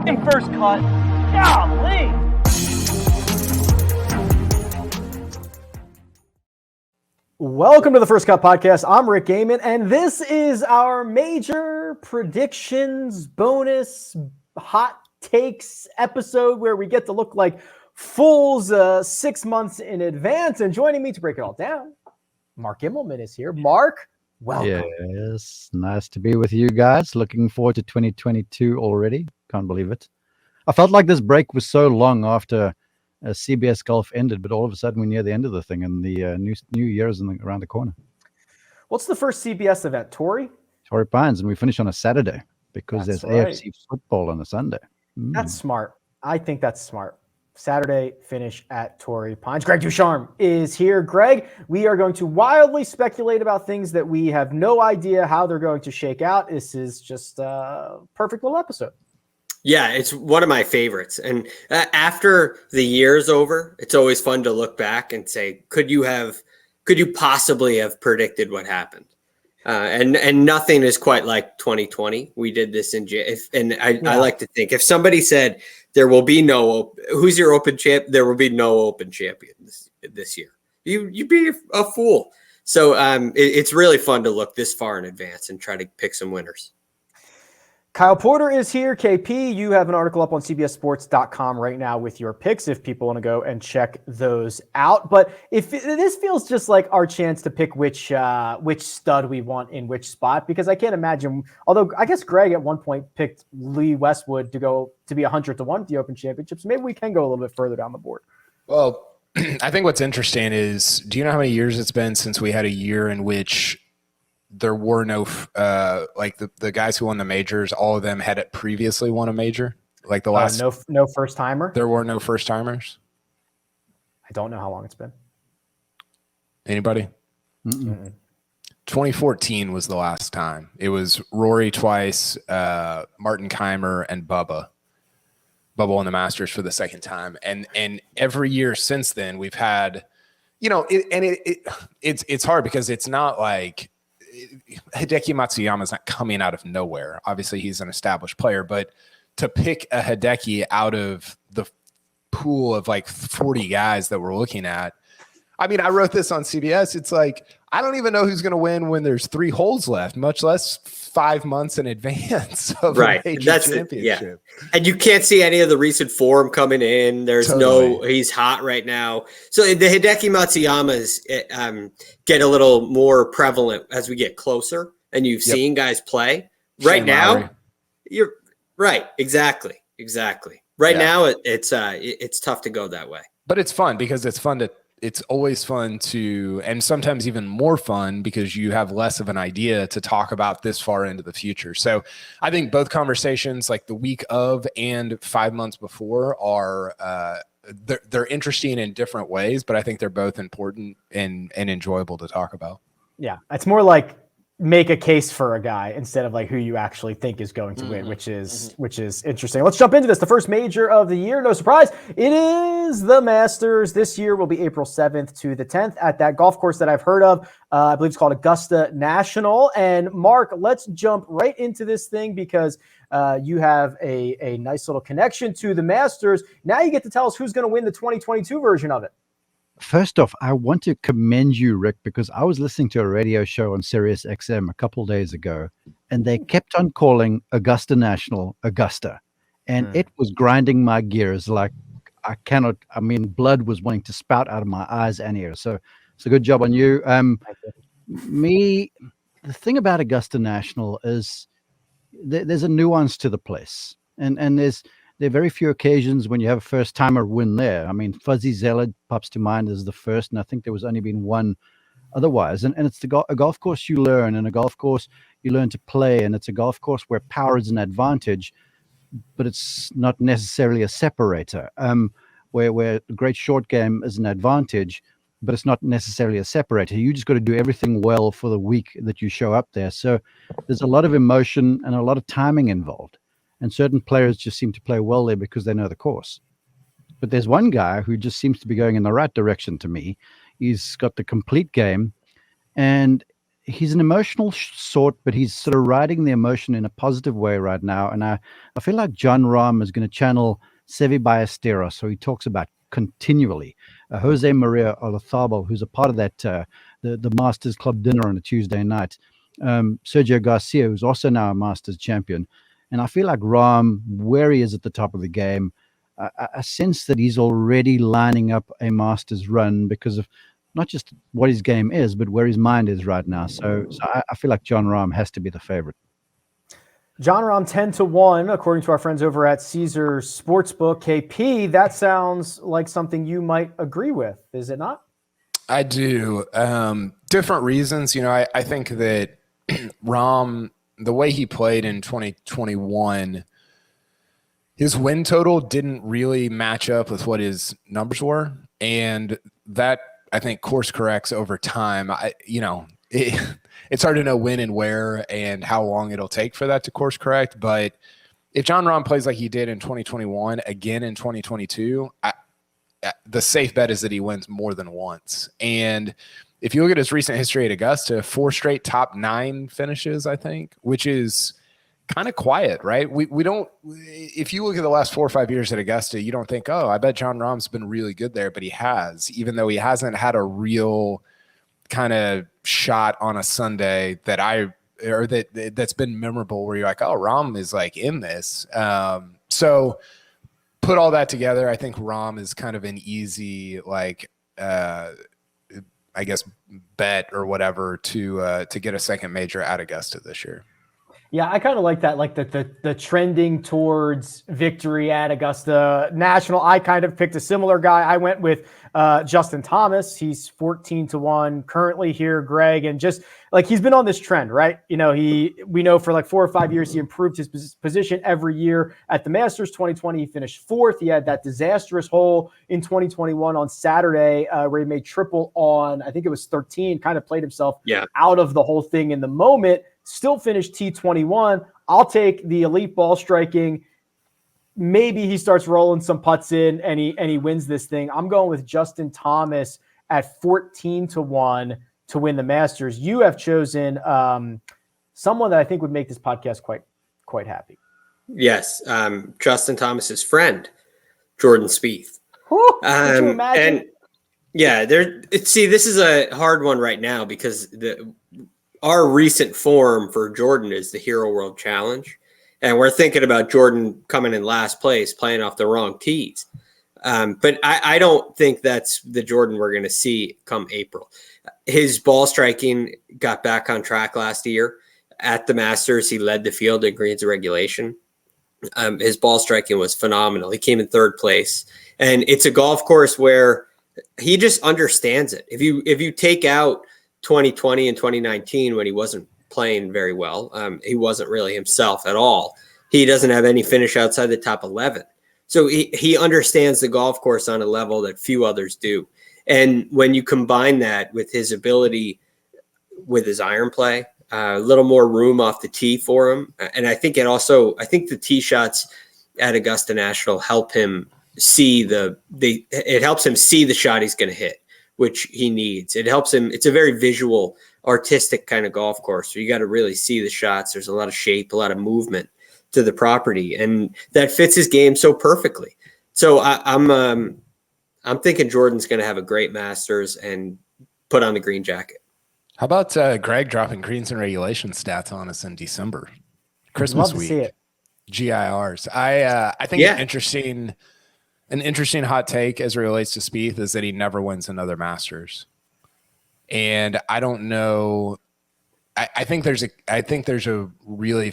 fucking first cut. Golly. Welcome to the First Cut Podcast. I'm Rick Gehman, and this is our major predictions bonus hot takes episode where we get to look like fools 6 months in advance. And joining me to break it all down, Mark Immelman is here. Mark, welcome. Yes, nice to be with you guys. Looking forward to 2022 already. Can't believe it. I felt like this break was so long after CBS Golf ended, but all of a sudden we're near the end of the thing, and the new year is around the corner. What's the first CBS event, Torrey Pines, and we finish on a Saturday because there's AFC football on a Sunday. That's smart. I think that's smart. Saturday finish at Torrey Pines. Greg DuCharme is here. Greg, we are going to wildly speculate about things that we have no idea how they're going to shake out. This is just a perfect little episode. Yeah, it's one of my favorites. And after the year's over, it's always fun to look back and say, could you possibly have predicted what happened? And nothing is quite like 2020. We did this I like to think if somebody said there will be who's your open champ? There will be no open champion this year. You'd be a fool. So it's really fun to look this far in advance and try to pick some winners. Kyle Porter is here. KP, you have an article up on cbssports.com right now with your picks if people want to go and check those out. But this feels just like our chance to pick which stud we want in which spot, because I can't imagine, although I guess Greg at one point picked Lee Westwood to be 100-1 at the Open Championship. So maybe we can go a little bit further down the board. Well, I think what's interesting is, do you know how many years it's been since we had a year in which there were no like the guys who won the majors, all of them had previously won a major? Like the last no first timer. There were no first timers. I don't know how long it's been. Anybody? Mm-mm. 2014 was the last time. It was Rory twice, Martin Keimer, and Bubba won the Masters for the second time, and every year since then we've had, it's hard because it's not like Hideki Matsuyama is not coming out of nowhere. Obviously, he's an established player, but to pick a Hideki out of the pool of like 40 guys that we're looking at, I mean, I wrote this on CBS. It's like, I don't even know who's going to win when there's 3 holes left, much less 5 months in advance of a major championship. Yeah. And you can't see any of the recent form coming in. There's he's hot right now. So the Hideki Matsuyamas get a little more prevalent as we get closer, and you've seen guys play. Right now, you're right. Exactly. Right now, it's tough to go that way. But it's fun because it's always fun to, and sometimes even more fun because you have less of an idea to talk about this far into the future. So I think both conversations, like the week of and 5 months before, are they're interesting in different ways, but I think they're both important and enjoyable to talk about. Yeah, it's more like make a case for a guy instead of like who you actually think is going to win, which is interesting. Let's jump into this. The first major of the year, no surprise, it is the Masters. This year will be April 7th to the 10th at that golf course that I've heard of. I believe it's called Augusta National. And Mark, let's jump right into this thing because you have a nice little connection to the Masters. Now you get to tell us who's going to win the 2022 version of it. First off, I want to commend you, Rick, because I was listening to a radio show on Sirius XM a couple days ago, and they kept on calling Augusta National Augusta, and it was grinding my gears like blood was wanting to spout out of my eyes and ears. So good job on you. The thing about Augusta National is there's a nuance to the place, and there are very few occasions when you have a first-timer win there. I mean, Fuzzy Zeller pops to mind as the first, and I think there was only been one otherwise. And it's a golf course you learn, and a golf course you learn to play, and it's a golf course where power is an advantage, but it's not necessarily a separator, where a great short game is an advantage, but it's not necessarily a separator. You just got to do everything well for the week that you show up there. So there's a lot of emotion and a lot of timing involved. And certain players just seem to play well there because they know the course. But there's one guy who just seems to be going in the right direction to me. He's got the complete game. And he's an emotional sort, but he's sort of riding the emotion in a positive way right now. And I feel like Jon Rahm is going to channel Sevi Ballesteros, so he talks about continually. Jose Maria Olazabal, who's a part of that the Masters Club dinner on a Tuesday night. Sergio Garcia, who's also now a Masters champion. And I feel like Rahm, where he is at the top of the game, I sense that he's already lining up a Masters run because of not just what his game is, but where his mind is right now. So I feel like Jon Rahm has to be the favorite. Jon Rahm 10-1, according to our friends over at Caesar Sportsbook. KP, that sounds like something you might agree with, is it not? I do. Different reasons. I think that Rahm, the way he played in 2021, his win total didn't really match up with what his numbers were. And that, I think, course corrects over time. It's hard to know when and where and how long it'll take for that to course correct. But if Jon Rahm plays like he did in 2021, again in 2022, the safe bet is that he wins more than once. And if you look at his recent history at Augusta, 4 straight top 9 finishes, I think, which is kind of quiet, right? We don't, if you look at the last 4 or 5 years at Augusta, you don't think, oh, I bet Jon Rahm's been really good there, but he has, even though he hasn't had a real kind of shot on a Sunday that's been memorable where you're like, oh, Rahm is like in this. So put all that together, I think Rahm is kind of an easy, I guess, bet or whatever to get a second major at Augusta this year. Yeah, I kind of like that, like the trending towards victory at Augusta National. I kind of picked a similar guy. I went with Justin Thomas. He's 14-1 currently here, Greg, and just like he's been on this trend, right? We know for like 4 or 5 years he improved his position every year at the Masters. 2020 he finished 4th. He had that disastrous hole in 2021 on Saturday where he made triple on, I think it was 13, kind of played himself out of the whole thing in the moment. Still finished T21. I'll take the elite ball striking. Maybe he starts rolling some putts in and he wins this thing. I'm going with Justin Thomas at 14-1 to win the Masters. You have chosen someone that I think would make this podcast quite happy. Yes, Justin Thomas's friend, Jordan Spieth. Could you imagine? And yeah, this is a hard one right now because our recent form for Jordan is the Hero World Challenge. And we're thinking about Jordan coming in last place, playing off the wrong tees. But I don't think that's the Jordan we're going to see come April. His ball striking got back on track last year. At the Masters, he led the field in greens and regulation. His ball striking was phenomenal. He came in 3rd place. And it's a golf course where he just understands it. If you take out 2020 and 2019 when he wasn't playing very well, he wasn't really himself at all. He doesn't have any finish outside the top 11. So he understands the golf course on a level that few others do. And when you combine that with his ability with his iron play, a little more room off the tee for him. And I think the tee shots at Augusta National help him see it helps him see the shot he's going to hit, which he needs. It helps him. It's a very visual, artistic kind of golf course. So you got to really see the shots. There's a lot of shape, a lot of movement to the property, and that fits his game so perfectly. So I'm thinking Jordan's going to have a great Masters and put on the green jacket. How about Greg dropping greens and regulation stats on us in December, Christmas Love week, to see it. GIRs? I think an interesting hot take as it relates to Spieth is that he never wins another Masters. And I don't know. I think there's a really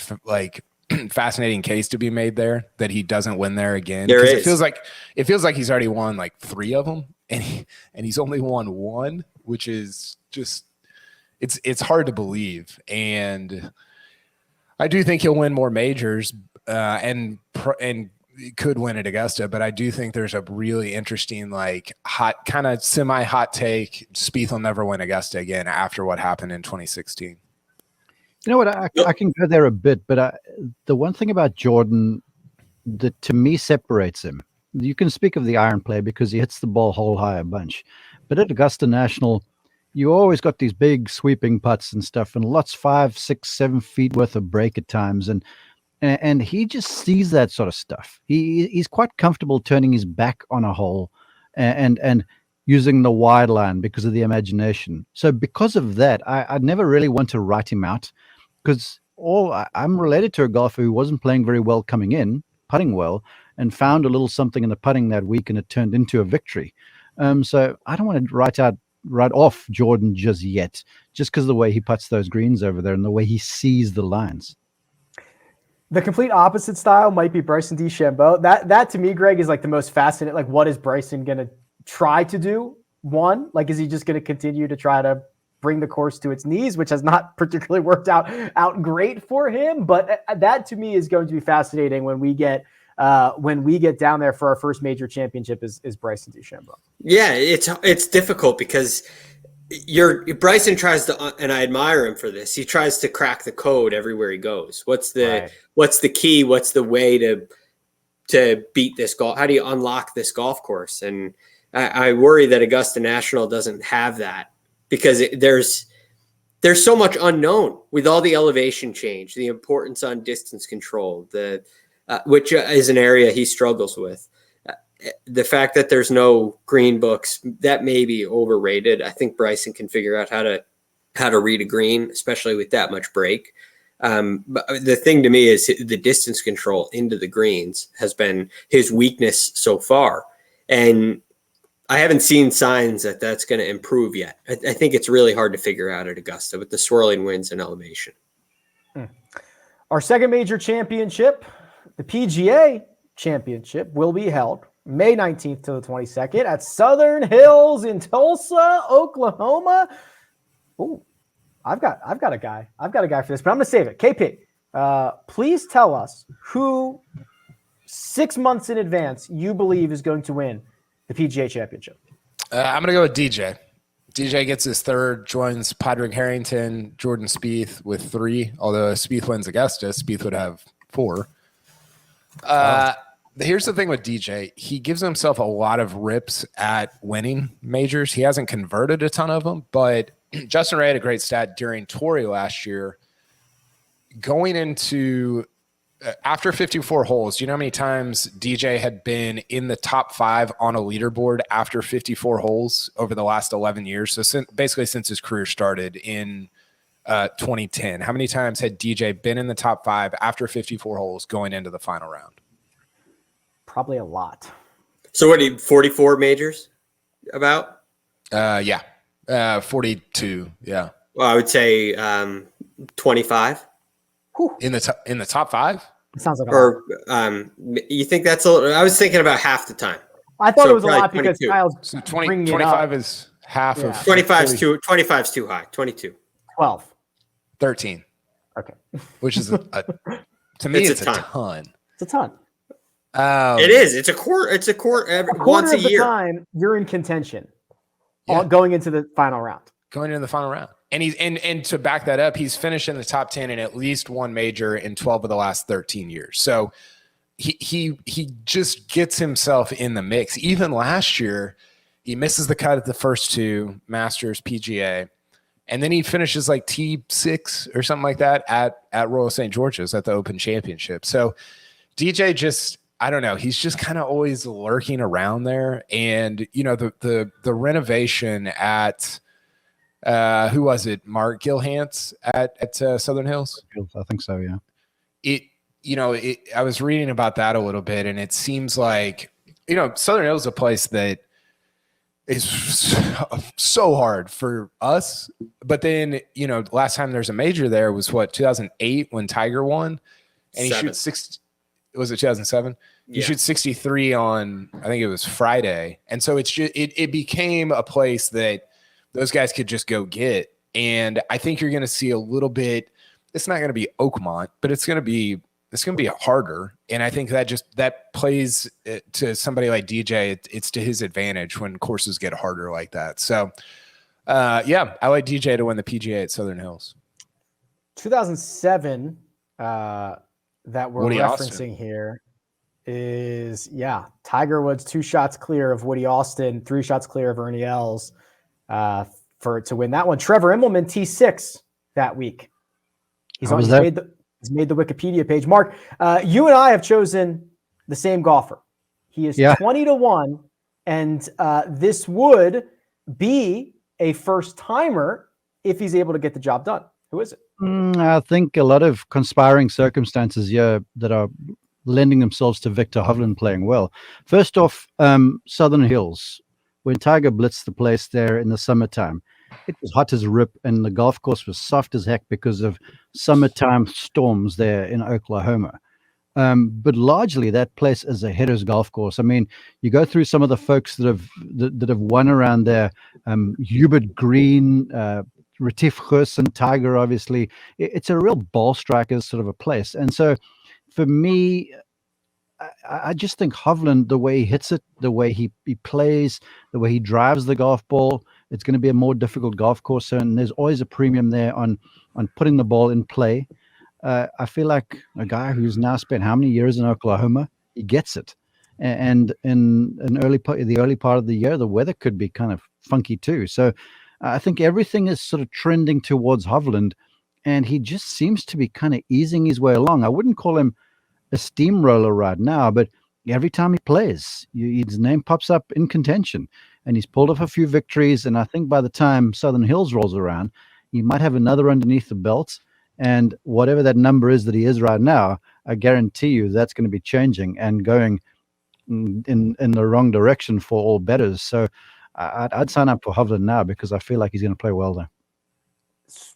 fascinating case to be made there that he doesn't win there again. It feels like he's already won like 3 of them, and he's only won 1, which is just it's hard to believe. And I do think he'll win more majors and could win at Augusta, but I do think there's a really interesting, hot, kind of semi-hot take. Spieth will never win Augusta again after what happened in 2016. You know what? I can go there a bit, but the one thing about Jordan that to me separates him, you can speak of the iron play because he hits the ball hole high a bunch, but at Augusta National, you always got these big sweeping putts and stuff, and lots 5, 6, 7 feet worth of break at times, and he just sees that sort of stuff. He's quite comfortable turning his back on a hole and using the wide line because of the imagination. So because of that, I never really want to write him out, because I'm related to a golfer who wasn't playing very well coming in, putting well, and found a little something in the putting that week, and it turned into a victory. So I don't want to write off Jordan just yet, just because of the way he puts those greens over there and the way he sees the lines. The complete opposite style might be Bryson DeChambeau. That to me, Greg, is like the most fascinating. Like, what is Bryson going to try to do? One, like, is he just going to continue to try to bring the course to its knees, which has not particularly worked out great for him? But that to me is going to be fascinating when we get down there for our first major championship is Bryson DeChambeau. Yeah, it's difficult because Bryson tries to, and I admire him for this. He tries to crack the code everywhere he goes. What's the key? What's the way to beat this golf? How do you unlock this golf course? And I worry that Augusta National doesn't have that, because there's so much unknown with all the elevation change, the importance on distance control, which is an area he struggles with. The fact that there's no green books, that may be overrated. I think Bryson can figure out how to read a green, especially with that much break. But the thing to me is the distance control into the greens has been his weakness so far. And I haven't seen signs that that's going to improve yet. I think it's really hard to figure out at Augusta with the swirling winds and elevation. Our second major championship, the PGA Championship, will be held May 19th to the 22nd at Southern Hills in Tulsa, Oklahoma. Oh, I've got a guy for this, but I'm going to save it. KP, please tell us who 6 months in advance you believe is going to win the PGA Championship. I'm going to go with DJ. DJ gets his third, joins Padraig Harrington, Jordan Spieth with 3. Although Spieth wins Augusta, Spieth would have 4. Here's the thing with DJ. He gives himself a lot of rips at winning majors. He hasn't converted a ton of them, but Justin Ray had a great stat during Torrey last year. Going into after 54 holes, do you know how many times DJ had been in the top 5 on a leaderboard after 54 holes over the last 11 years? So basically since his career started in 2010, how many times had DJ been in the top 5 after 54 holes going into the final round? Probably a lot. So what, 44 majors about? Yeah. 42. Yeah. Well, I would say 25. In the top 5? It sounds like a lot. You think that's a little? I was thinking about half the time. I thought it was a lot because 22. Kyle's So 25 is half of 25's too high. 22. 12. 13. Okay. Which is to me it's a ton. It's a ton. It is. It's a quarter. It's a quarter once a of the year. time you're in contention Yeah. going into the final round. Going into the final round. And and to back that up, he's finished in the top 10 in at least one major in 12 of the last 13 years. So he just gets himself in the mix. Even last year, he misses the cut at the first 2 Masters, PGA, and then he finishes like T6 or something like that at Royal St. George's at the Open Championship. So DJ just, I don't know, he's just kind of always lurking around there. And you know, the renovation at who was it? Mark Gilhance at Southern Hills? I think so, yeah. I was reading about that a little bit, and it seems like, Southern Hills is a place that is so hard for us. But then, last time there's a major there was 2008 when Tiger won, and he shoots 60. Was it 2007? Yeah. He shoots 63 on, I think it was Friday, and so it's just it became a place that those guys could just go get. And I think you're going to see a little bit. It's not going to be Oakmont, but it's going to be harder. And I think that plays to somebody like DJ. It's to his advantage when courses get harder like that. So, I like DJ to win the PGA at Southern Hills. 2007 that we're Woody referencing Austin. here is, Tiger Woods 2 shots clear of Woody Austin, 3 shots clear of Ernie Els, to win that one. Trevor Immelman, T6 that week. He's made the Wikipedia page. Mark, you and I have chosen the same golfer. He is 20-1, and this would be a first-timer if he's able to get the job done. Who is it? I think a lot of conspiring circumstances here that are lending themselves to Victor Hovland playing well. First off, Southern Hills. When Tiger blitzed the place there in the summertime, it was hot as rip, and the golf course was soft as heck because of summertime storms there in Oklahoma. But largely, that place is a hitter's golf course. I mean, you go through some of the folks that have won around there. Hubert Green, Retief Goosen, Tiger, obviously. It's a real ball striker's sort of a place. And so, for me, I just think Hovland, the way he hits it, the way he plays, the way he drives the golf ball, it's going to be a more difficult golf course. And there's always a premium there on putting the ball in play. I feel like a guy who's now spent how many years in Oklahoma, he gets it. And in the early part of the year, the weather could be kind of funky too. So I think everything is sort of trending towards Hovland, and he just seems to be kind of easing his way along. I wouldn't call him a steamroller right now, but every time he plays, his name pops up in contention, and he's pulled off a few victories. And I think by the time Southern Hills rolls around, he might have another underneath the belt. And whatever that number is that he is right now, I guarantee you that's going to be changing and going in the wrong direction for all bettors. So I'd sign up for Hovland now because I feel like he's going to play well there.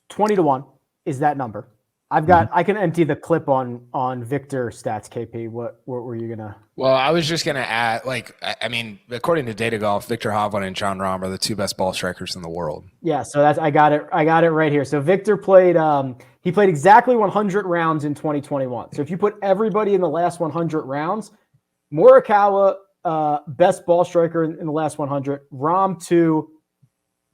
20-1 is that number. I can empty the clip on Victor stats. KP, what were you gonna? Well, I was just gonna add, according to Data Golf, Victor Hovland and Jon Rahm are the two best ball strikers in the world. Yeah, so I got it right here. So Victor played exactly 100 rounds in 2021. So if you put everybody in the last 100 rounds, Morikawa, best ball striker in the last 100, Rahm 2,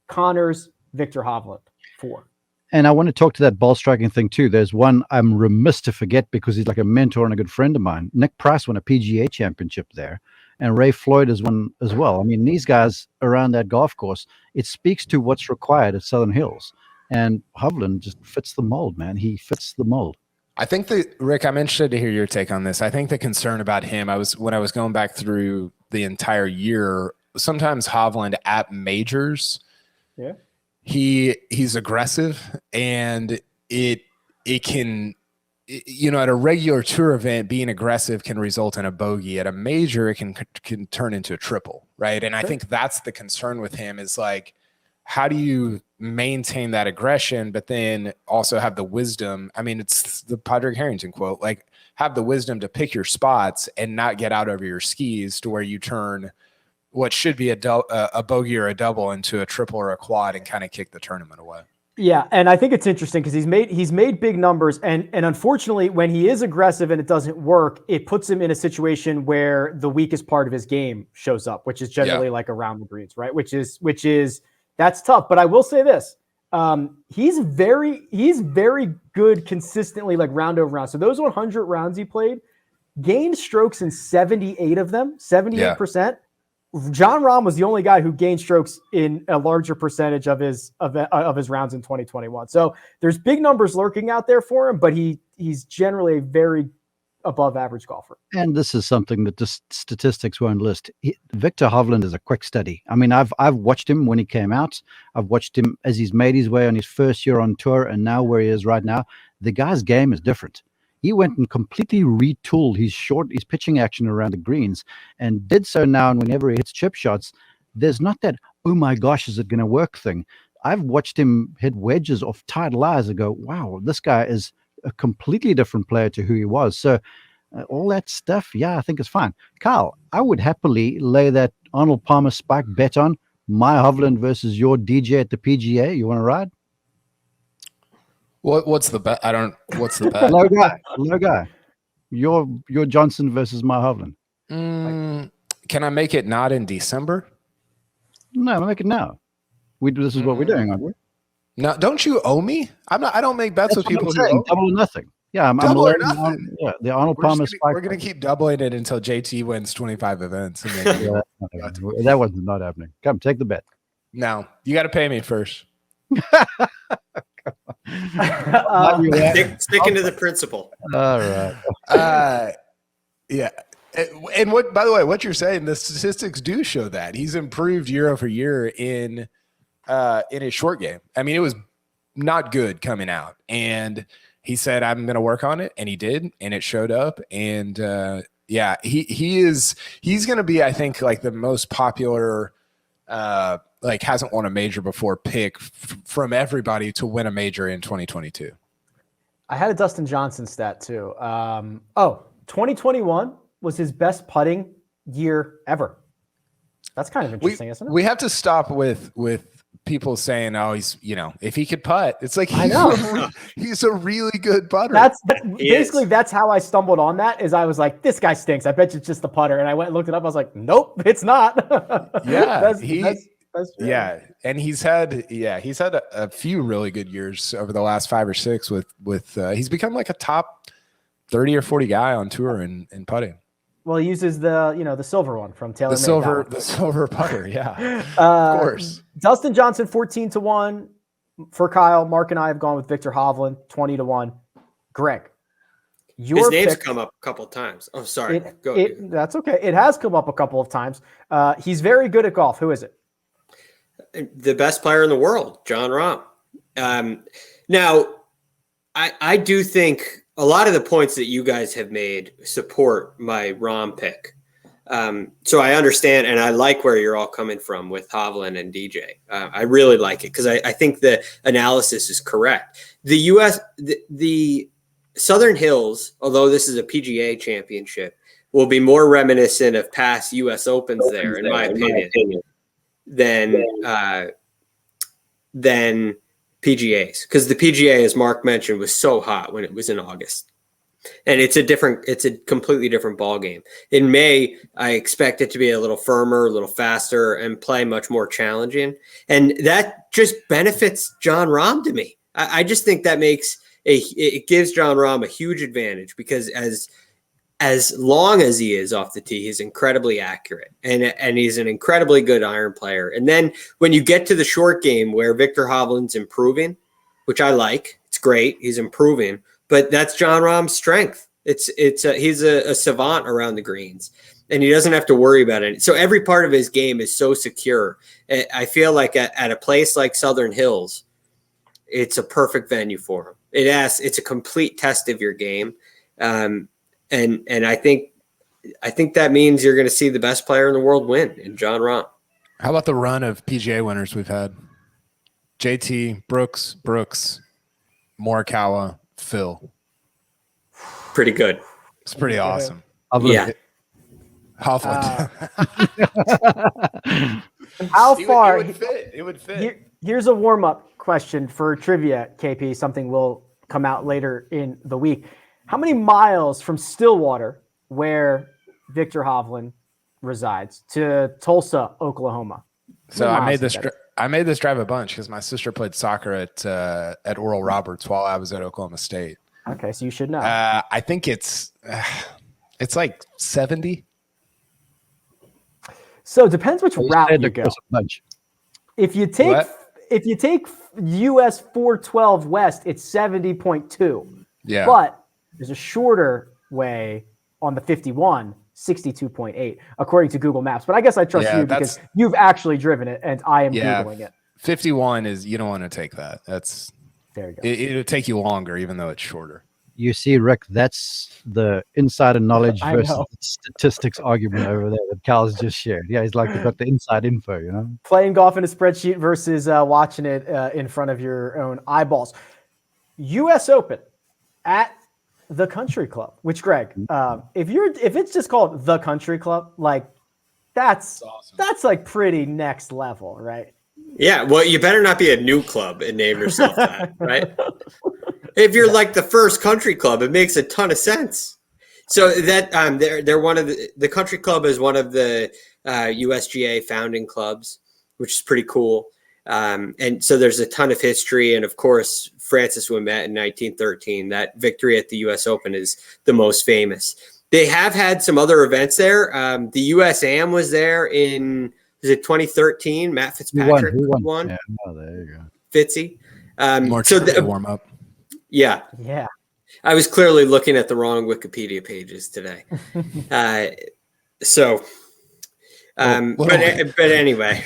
Connors, Victor Hovland 4. And I want to talk to that ball striking thing too. There's one I'm remiss to forget because he's like a mentor and a good friend of mine. Nick Price won a PGA championship there, and Ray Floyd has won as well. I mean, these guys around that golf course, it speaks to what's required at Southern Hills. And Hovland just fits the mold, man. He fits the mold. I think Rick, I'm interested to hear your take on this. I think the concern about him, when I was going back through the entire year, sometimes Hovland at majors, yeah, he's aggressive, and it can, at a regular tour event, being aggressive can result in a bogey. At a major, it can turn into a triple, right? And I think that's the concern with him is like, how do you maintain that aggression, but then also have the wisdom? I mean, it's the Padraig Harrington quote, like have the wisdom to pick your spots and not get out over your skis to where you turn what should be a bogey or a double into a triple or a quad and kind of kick the tournament away. Yeah, and I think it's interesting because he's made big numbers, and unfortunately, when he is aggressive and it doesn't work, it puts him in a situation where the weakest part of his game shows up, which is generally like around the greens, right? Which is that's tough. But I will say this: he's very good consistently, like round over round. So those 100 rounds he played, gained strokes in 78 of them, 78%. Jon Rahm was the only guy who gained strokes in a larger percentage of his rounds in 2021. So there's big numbers lurking out there for him, but he's generally a very above average golfer. And this is something that the statistics won't list. Victor Hovland is a quick study. I mean, I've watched him when he came out. I've watched him as he's made his way on his first year on tour, and now where he is right now. The guy's game is different. He went and completely retooled his pitching action around the greens, and did so now. And whenever he hits chip shots, there's not that, oh my gosh, is it going to work thing. I've watched him hit wedges off tight lies and go, wow, this guy is a completely different player to who he was. So all that stuff, yeah, I think it's fine. Kyle, I would happily lay that Arnold Palmer spike bet on my Hovland versus your DJ at the PGA. You want to ride? What's the bet? What's the bet? Low guy. Your Johnson versus my Hovland. Can I make it not in December? No, I'll make it now. This is what we're doing, aren't we? No, don't you owe me? I don't make bets with people who owe. Double or nothing. Yeah, I'm double or nothing. The Arnold Palmer spike. We're going to keep doubling it until JT wins 25 events. And then that was not happening. Come, take the bet. No, you got to pay me first. Sticking to the principle. All right. Yeah. And what, by the way, what you're saying, the statistics do show that he's improved year over year in his short game. I mean, it was not good coming out, and he said, "I'm going to work on it," and he did, and it showed up. And yeah, he's going to be, I think, like the most popular, like hasn't won a major before pick from everybody to win a major in 2022. I had a Dustin Johnson stat too. 2021 was his best putting year ever. That's kind of interesting, isn't it? We have to stop with people saying, "Oh, he's, if he could putt," it's like I know he's a really good putter. That's how I stumbled on that. Is I was like, this guy stinks. I bet you it's just the putter. And I went and looked it up. I was like, nope, it's not. Yeah, that's yeah, and he's had a few really good years over the last 5 or 6 with he's become like a top 30 or 40 guy on tour in putting. Well, he uses the silver one from Taylor. The silver putter, yeah. Of course. Dustin Johnson 14-1 for Kyle. Mark and I have gone with Victor Hovland 20-1. Greg, his name's come up a couple of times. Oh, sorry. That's okay. It has come up a couple of times. He's very good at golf. Who is it? The best player in the world, Jon Rahm. Now, I do think a lot of the points that you guys have made support my Rahm pick. So I understand, and I like where you're all coming from with Hovland and DJ. I really like it because I think the analysis is correct. The Southern Hills, although this is a PGA Championship, will be more reminiscent of past U.S. Opens there, in my opinion, than PGAs, because the PGA, as Mark mentioned, was so hot when it was in August, and it's a completely different ball game. In May, I expect it to be a little firmer, a little faster, and play much more challenging, and that just benefits Jon Rahm to me. I just think that it gives Jon Rahm a huge advantage, because as long as he is off the tee, he's incredibly accurate, and he's an incredibly good iron player. And then when you get to the short game where Victor Hovland's improving, which I like, it's great, he's improving, but that's Jon Rahm's strength. He's a savant around the greens, and he doesn't have to worry about it. So every part of his game is so secure. I feel like at a place like Southern Hills, it's a perfect venue for him. It's a complete test of your game. And I think that means you're going to see the best player in the world win in Jon Rahm. How about the run of PGA winners we've had? JT, Brooks, Morikawa, Phil. Pretty good. It's pretty awesome. Yeah. Hovland. How far? It would fit. Here's a warm-up question for trivia, KP, something will come out later in the week. How many miles from Stillwater, where Victor Hovland resides, to Tulsa, Oklahoma? So I made this drive a bunch because my sister played soccer at Oral Roberts while I was at Oklahoma State. Okay, so you should know. I think it's like 70. So it depends which route you go. If you take US 412 West, it's 70.2. Yeah. But there's a shorter way on the 51, 62.8, according to Google Maps. But I guess I trust you because you've actually driven it, and I am Googling it. 51 is, you don't want to take that. There you go. It'll take you longer, even though it's shorter. You see, Rick, that's the insider knowledge versus the statistics argument over there that Cal's just shared. Yeah, he's like, they've got the inside info, Playing golf in a spreadsheet versus watching it in front of your own eyeballs. U.S. Open at the Country Club, which, Greg, if it's just called the Country Club, like that's awesome. That's like pretty next level, right? Yeah, well, you better not be a new club and name yourself that, right? If you're like the first country club, it makes a ton of sense. So that they're one of the Country Club is one of the USGA founding clubs, which is pretty cool. And so there's a ton of history, and of course, Francis Ouimet in 1913. That victory at the U.S. Open is the most famous. They have had some other events there. The USAM was there in Is it 2013? Matt Fitzpatrick won. Yeah, oh, there you go. Fitzy. More warm up. Yeah. Yeah. I was clearly looking at the wrong Wikipedia pages today. But anyway,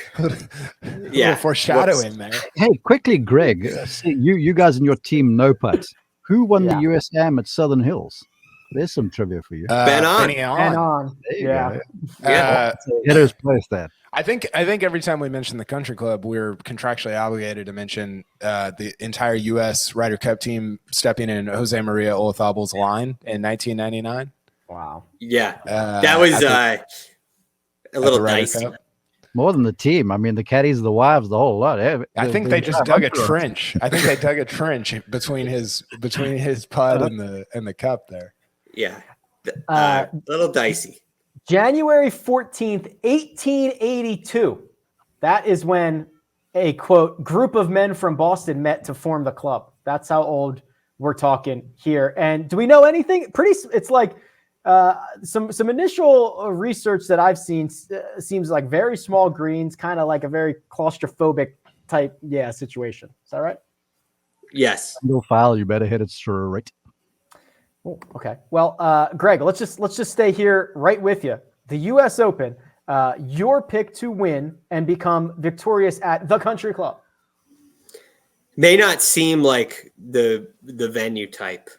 yeah. Foreshadowing there. Hey, quickly, Greg. See, you guys and your team no putts. Who won the US Am at Southern Hills? There's some trivia for you. Ben On. And on. There you Yeah. go. Hitter's place that. I think every time we mention the country club, we're contractually obligated to mention the entire U.S. Ryder Cup team stepping in Jose Maria Olazábal's line in 1999. Wow. Yeah, that was a little dicey. More than the team. I mean, the caddies, the wives, the whole lot. I think they just dug a trench. I think they dug a trench between his putt and the cup there. Yeah, little dicey. January 14th, 1882. That is when a, quote, group of men from Boston met to form the club. That's how old we're talking here. And do we know anything? It's like some initial research that I've seen seems like very small greens, kind of like a very claustrophobic type situation. Is that right? Yes. Single file, you better hit it straight. Oh, okay. Well, Greg, let's just stay here right with you. The U.S. Open, your pick to win and become victorious at the Country Club. May not seem like the venue type,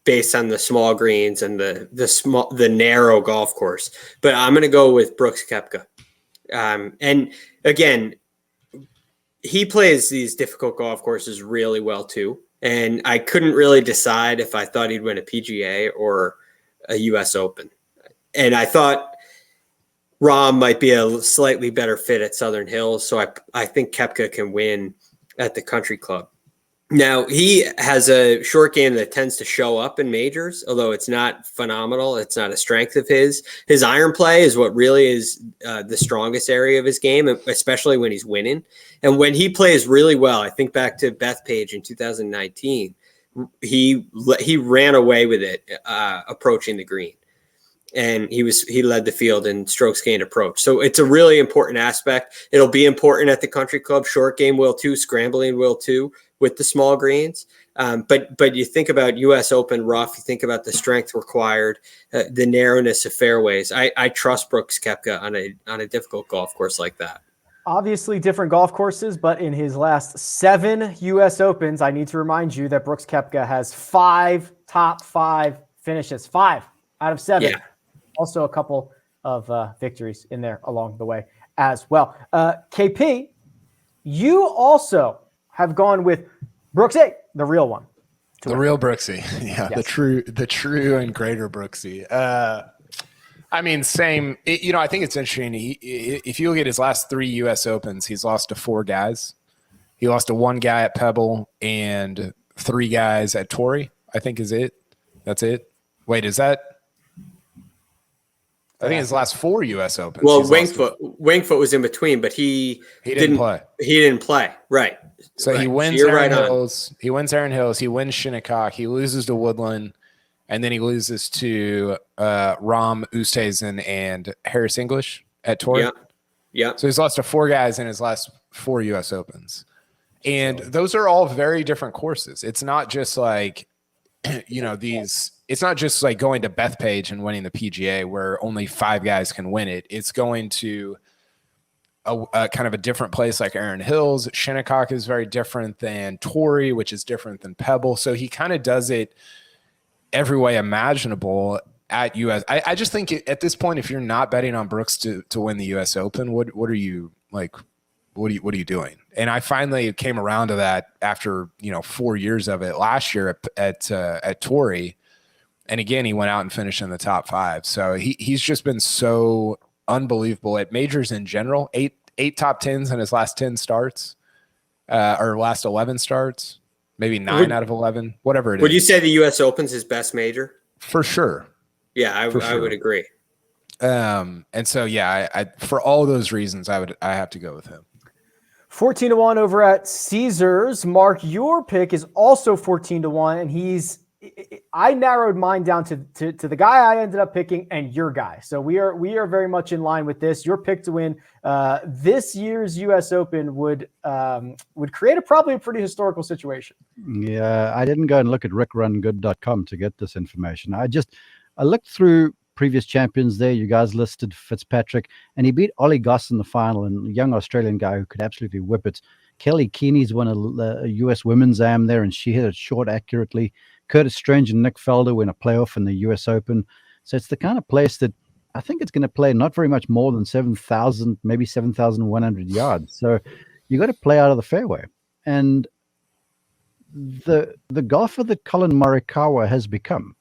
based on the small greens and the narrow golf course, but I'm going to go with Brooks Koepka. And again, he plays these difficult golf courses really well too. And I couldn't really decide if I thought he'd win a PGA or a US Open. And I thought Rahm might be a slightly better fit at Southern Hills. So I think Koepka can win at the Country Club. Now, he has a short game that tends to show up in majors, although it's not phenomenal. It's not a strength of his. His iron play is what really is the strongest area of his game, especially when he's winning. And when he plays really well, I think back to Bethpage in 2019, he ran away with it approaching the green. And he led the field in strokes gained approach. So it's a really important aspect. It'll be important at the Country Club. Short game will too, scrambling will too, with the small greens. But you think about US Open rough, you think about the strength required, the narrowness of fairways. I trust Brooks Koepka on a difficult golf course like that. Obviously different golf courses, but in his last 7 US Opens, I need to remind you that Brooks Koepka has 5 top 5 finishes, 5 out of 7. Yeah. Also a couple of victories in there along the way as well. KP, you also have gone with Brooksy, the real one. The real Brooksy. Yeah, yes. the true and greater Brooksy. I mean, same. I think it's interesting. If you look at his last 3 U.S. Opens, he's lost to 4 guys. He lost to 1 guy at Pebble and 3 guys at Torrey, I think is it. That's it. Wait, is that? I think his last 4 U.S. Opens. Well, Wingfoot was in between, but he didn't play. He didn't play, right? So right. He wins Aaron Hills. He wins Aaron Hills. He wins Shinnecock. He loses to Woodland, and then he loses to Rahm, Oosthuizen, and Harris English at Torrey. Yeah. So he's lost to 4 guys in his last 4 U.S. Opens, and those are all very different courses. It's not just like these. It's not just like going to Bethpage and winning the PGA where only 5 guys can win it. It's going to a kind of a different place like Aaron Hills. Shinnecock is very different than Torrey, which is different than Pebble. So he kind of does it every way imaginable at US. I just think at this point, if you're not betting on Brooks to win the US Open, what are you like? What are you doing? And I finally came around to that after 4 years of it last year at Torrey. And again, he went out and finished in the top 5. So he's just been so unbelievable at majors in general. 8 top 10s in his last 10 starts, or last 11 starts, maybe 9 out of 11, whatever it is. Would you say the U.S. Open's his best major? For sure. Yeah, I would agree. And so, I for all those reasons, I have to go with him. 14-1 over at Caesars. Mark, your pick is also 14-1, and he's I narrowed mine down to the guy I ended up picking and your guy. So we are very much in line with this. Your pick to win this year's U.S. Open would create probably a pretty historical situation. Yeah, I didn't go and look at rickrungood.com to get this information. I looked through previous champions there. You guys listed Fitzpatrick, and he beat Ollie Goss in the final, and a young Australian guy who could absolutely whip it. Kelly Keeney's won a U.S. Women's Am there, and she hit it short accurately. Curtis Strange and Nick Felder win a playoff in the U.S. Open. So it's the kind of place that I think it's going to play not very much more than 7,000, maybe 7,100 yards. So you got to play out of the fairway. And the golfer that Colin Morikawa has become,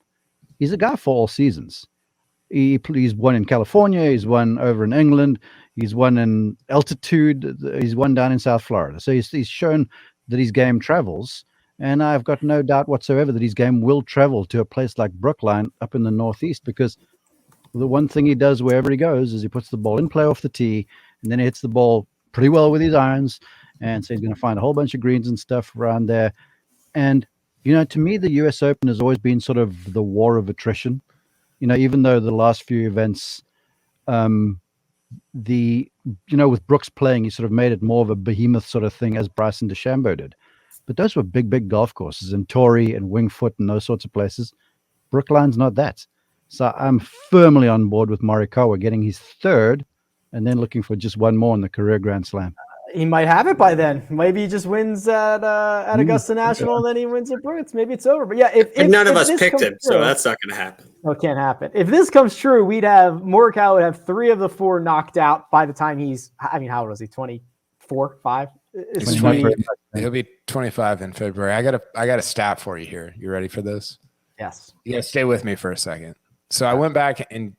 he's a guy for all seasons. He's won in California. He's won over in England. He's won in altitude. He's won down in South Florida. So he's shown that his game travels. And I've got no doubt whatsoever that his game will travel to a place like Brookline up in the Northeast, because the one thing he does wherever he goes is he puts the ball in play off the tee, and then he hits the ball pretty well with his irons. And so he's going to find a whole bunch of greens and stuff around there. And, to me, the U.S. Open has always been sort of the war of attrition. Even though the last few events, with Brooks playing, he sort of made it more of a behemoth sort of thing, as Bryson DeChambeau did. But those were big, big golf courses in Torrey and Wingfoot and those sorts of places. Brookline's not that. So I'm firmly on board with Morikawa getting his third and then looking for just one more in the career Grand Slam. He might have it by then. Maybe he just wins at Augusta National, and then he wins at Brooks. Maybe it's over. But yeah, if none of us picked him, true, so that's not going to happen. No, it can't happen. If this comes true, Morikawa would have 3 of the 4 knocked out by the time he's. I mean, how old is he? 24, 5. He'll be 25 in February. I got a stat for you here. You ready for this? Yes. Yeah, stay with me for a second. So I went back and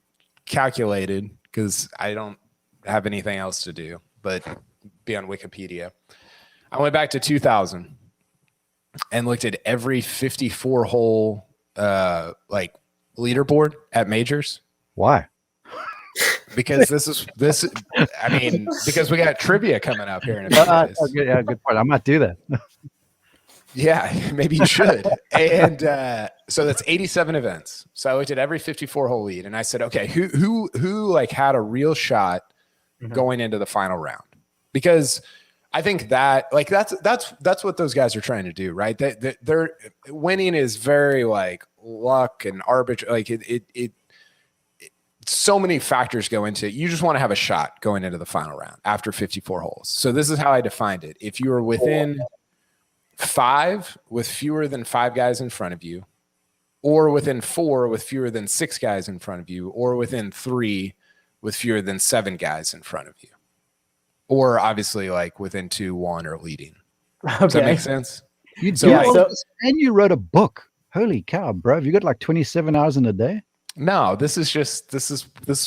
calculated, because I don't have anything else to do but be on Wikipedia. I went back to 2000 and looked at every 54 hole leaderboard at majors. Why? Because because we got trivia coming up here in a few days. Yeah, good point. I might do that. Yeah, maybe you should. And so that's 87 events. So I looked at every 54 hole lead, and I said, okay, who had a real shot going into the final round? Because I think that that's what those guys are trying to do, right? They're winning is very luck and arbitrary. It so many factors go into it. You just want to have a shot going into the final round after 54 holes. So this is how I defined it. If you are within 5 with fewer than 5 guys in front of you, or within 4 with fewer than 6 guys in front of you, or within 3 with fewer than 7 guys in front of you, or obviously within 2, 1, or leading. Okay. Does that make sense? And you wrote a book. Holy cow, bro. Have you got 27 hours in a day? No, this is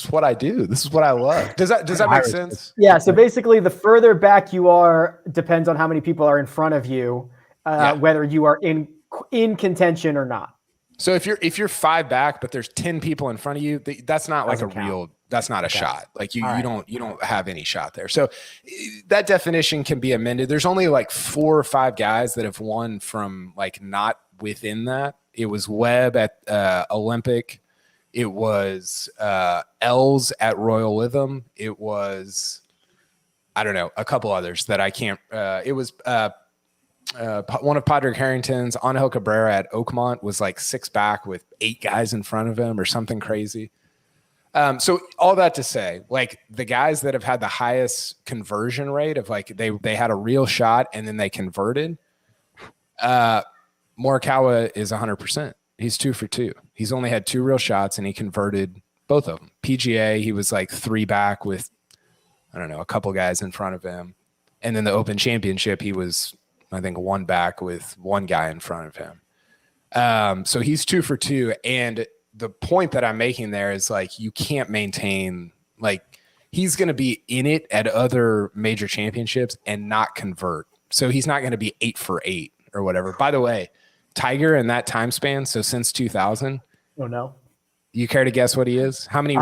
what I do. This is what I love. Does that make sense? Yeah. So basically, the further back you are depends on how many people are in front of you, whether you are in contention or not. So if you're 5 back, but there's 10 people in front of you, that's not that's not a shot. You don't have any shot there. So that definition can be amended. There's only 4 or 5 guys that have won from not within that. It was Webb at Olympic. It was Els at Royal Witham. It was, I don't know, a couple others that I can't. It was one of Padraig Harrington's, Angel Cabrera at Oakmont was 6 back with 8 guys in front of him or something crazy. So all that to say, the guys that have had the highest conversion rate of they had a real shot and then they converted, Morikawa is 100%. He's 2 for 2. He's only had 2 real shots, and he converted both of them. PGA, he was 3 back with, I don't know, a couple guys in front of him. And then the Open Championship, he was, I think, 1 back with 1 guy in front of him. So he's 2 for 2. And the point that I'm making there is you can't maintain, he's going to be in it at other major championships and not convert. So he's not going to be 8 for 8 or whatever. By the way, Tiger in that time span, so since 2000. Oh no! You care to guess what he is? How many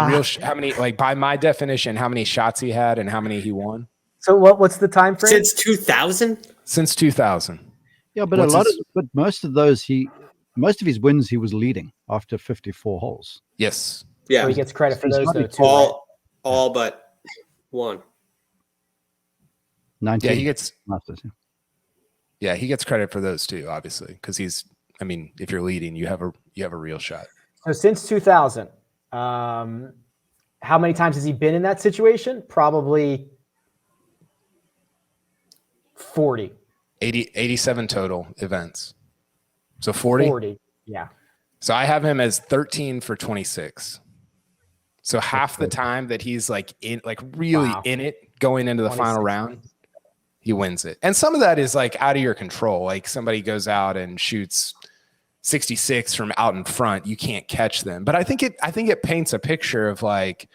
by my definition, how many shots he had and how many he won? So what's the time frame? Since 2000. Since 2000. Yeah, but most of those most of his wins he was leading after 54 holes. Yes. Yeah. So he gets credit for He's those, hardly though, too. all but one. 19. Yeah, he gets. Masters, yeah. Yeah, he gets credit for those too, obviously, because he's. I mean, if you're leading, you have a real shot. So since 2000, how many times has he been in that situation? Probably 40. 87 total events. So 40? 40, yeah. So I have him as 13 for 26. So half the time that he's like really in it going into the final round, he wins it. And some of that is like out of your control. Like somebody goes out and shoots 66 from out in front, you can't catch them. But I think it paints a picture of like,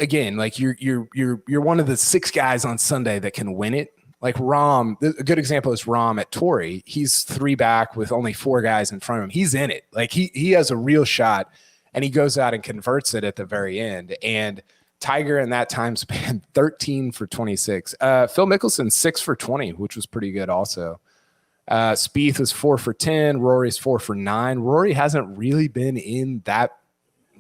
again, like you're one of the 6 guys on Sunday that can win it. Like Rahm, a good example is Rahm at Torrey. He's 3 back with only 4 guys in front of him. He's in it. Like he has a real shot, and he goes out and converts it at the very end. And Tiger in that time span, 13 for 26. Phil Mickelson, 6 for 20, which was pretty good also. Spieth was 4 for 10. Rory's 4 for 9. Rory hasn't really been in that,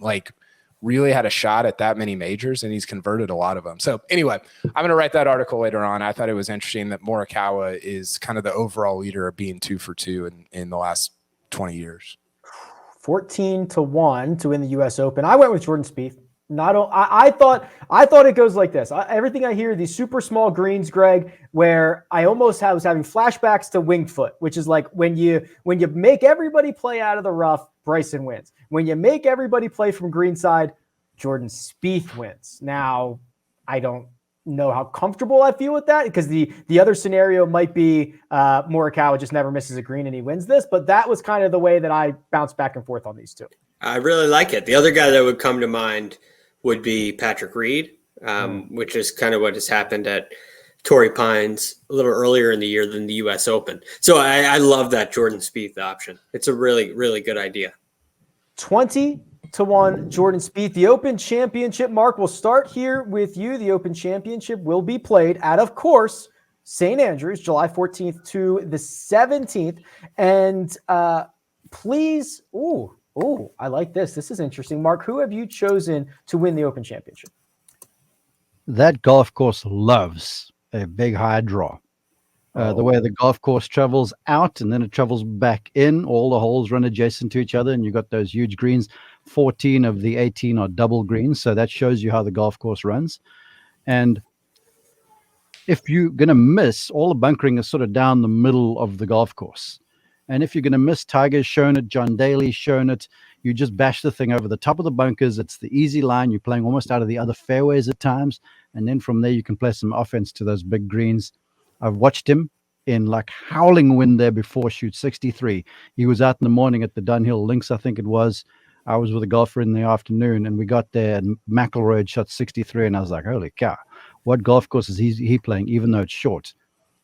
like, really had a shot at that many majors, and he's converted a lot of them. So anyway, I'm going to write that article later on. I thought it was interesting that Morikawa is kind of the overall leader of being 2 for 2 in the last 20 years. 14-1 to win the U.S. Open. I went with Jordan Spieth. I thought it goes like this. Everything I hear, these super small greens, Greg, where I almost was having flashbacks to Winged Foot, which is like when you make everybody play out of the rough, Bryson wins. When you make everybody play from greenside, Jordan Spieth wins. Now, I don't know how comfortable I feel with that, because the other scenario might be Morikawa just never misses a green and he wins this, but that was kind of the way that I bounced back and forth on these two. I really like it. The other guy that would come to mind would be Patrick Reed, which is kind of what has happened at Torrey Pines a little earlier in the year than the U.S. Open. So I love that Jordan Spieth option. It's a really, really good idea. 20-1 Jordan Spieth. The Open Championship, Mark, will start here with you. The Open Championship will be played at, of course, St. Andrews, July 14th to the 17th. And please, I like this. This is interesting. Mark, who have you chosen to win the Open Championship? That golf course loves a big high draw. The way the golf course travels out and then it travels back in, all the holes run adjacent to each other, and you've got those huge greens. 14 of the 18 are double greens, so that shows you how the golf course runs. And if you're going to miss, all the bunkering is sort of down the middle of the golf course. And if you're going to miss, Tiger's shown it, John Daly's shown it. You just bash the thing over the top of the bunkers. It's the easy line. You're playing almost out of the other fairways at times. And then from there, you can play some offense to those big greens. I've watched him in like howling wind there before, shoot 63. He was out in the morning at the Dunhill Links, I think it was. I was with a golfer in the afternoon, and we got there, and McIlroy had shot 63. And I was like, holy cow, what golf course is he playing, even though it's short?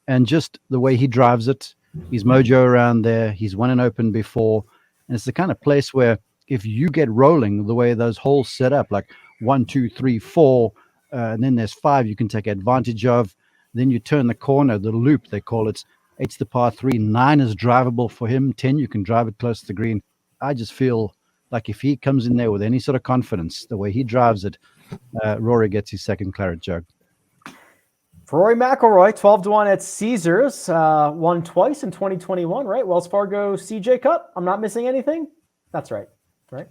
And just the way he drives it, his mojo around there. He's won an Open before. And it's the kind of place where if you get rolling the way those holes set up, like 1, 2, 3, 4, and then there's 5 you can take advantage of. Then you turn the corner, the loop, they call it. 8's the par 3. 9 is drivable for him. 10, you can drive it close to the green. I just feel like if he comes in there with any sort of confidence, the way he drives it, Rory gets his second claret jug. For Rory McIlroy, 12-1 at Caesars, won twice in 2021, right? Wells Fargo CJ Cup. I'm not missing anything. That's right. Right?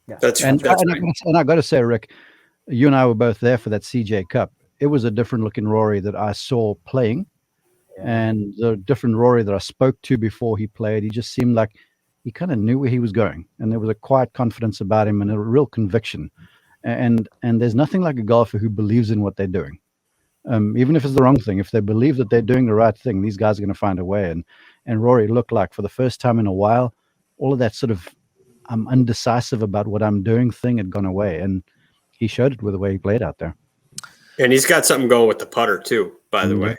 Yeah. That's right. And I got to say, Rick, you and I were both there for that CJ Cup. It was a different looking Rory that I saw playing, and the different Rory that I spoke to before he played. He just seemed like he kind of knew where he was going, and there was a quiet confidence about him and a real conviction. And there's nothing like a golfer who believes in what they're doing. Even if it's the wrong thing, if they believe that they're doing the right thing, these guys are going to find a way. And Rory looked like, for the first time in a while, all of that sort of I'm undecisive about what I'm doing thing had gone away. And he showed it with the way he played out there. And he's got something going with the putter too, by the way.